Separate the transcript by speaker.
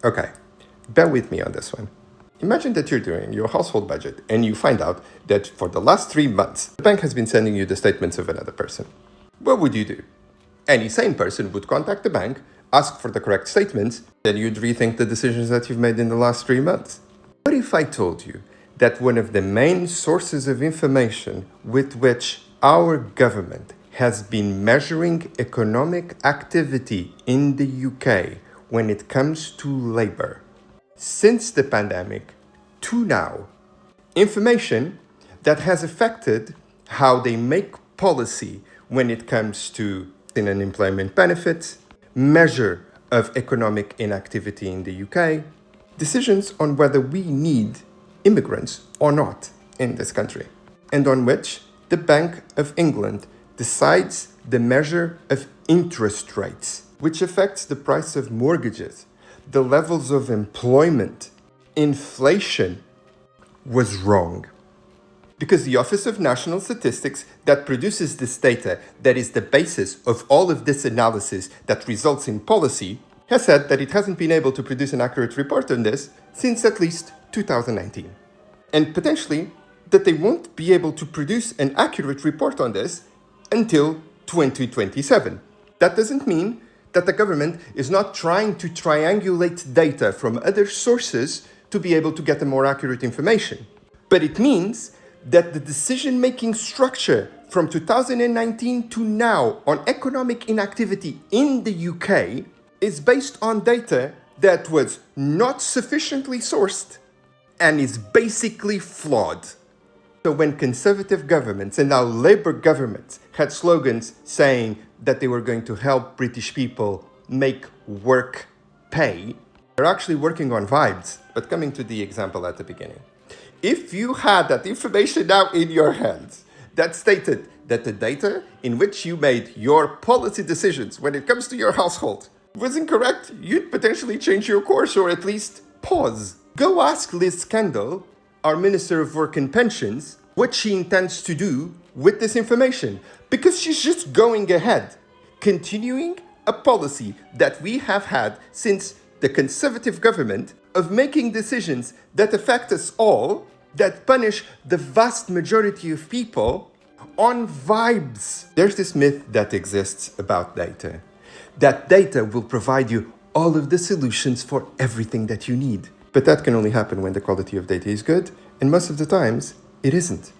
Speaker 1: Okay, bear with me on this one. Imagine that you're doing your household budget and you find out that for the last 3 months, the bank has been sending you the statements of another person. What would you do? Any sane person would contact the bank, ask for the correct statements, then you'd rethink the decisions that you've made in the last 3 months. What if I told you that one of the main sources of information with which our government has been measuring economic activity in the UK when it comes to labor, since the pandemic to now, information that has affected how they make policy when it comes to unemployment benefits, measure of economic inactivity in the UK, decisions on whether we need immigrants or not in this country, and on which the Bank of England decides the measure of interest rates, which affects the price of mortgages, the levels of employment, inflation, was wrong. Because the Office of National Statistics that produces this data, that is the basis of all of this analysis that results in policy, has said that it hasn't been able to produce an accurate report on this since at least 2019. And potentially that they won't be able to produce an accurate report on this until 2027. That doesn't mean that the government is not trying to triangulate data from other sources to be able to get a more accurate information. But it means that the decision-making structure from 2019 to now on economic inactivity in the UK is based on data that was not sufficiently sourced and is basically flawed. So when conservative governments and now Labour governments had slogans saying that they were going to help British people make work pay, they're actually working on vibes. But coming to the example at the beginning, if you had that information now in your hands that stated that the data in which you made your policy decisions when it comes to your household was incorrect, you'd potentially change your course or at least pause. Go ask Liz Kendall, our Minister of Work and Pensions, what she intends to do with this information. Because she's just going ahead, continuing a policy that we have had since the Conservative government of making decisions that affect us all, that punish the vast majority of people on vibes. There's this myth that exists about data, that data will provide you all of the solutions for everything that you need. But that can only happen when the quality of data is good, and most of the times, it isn't.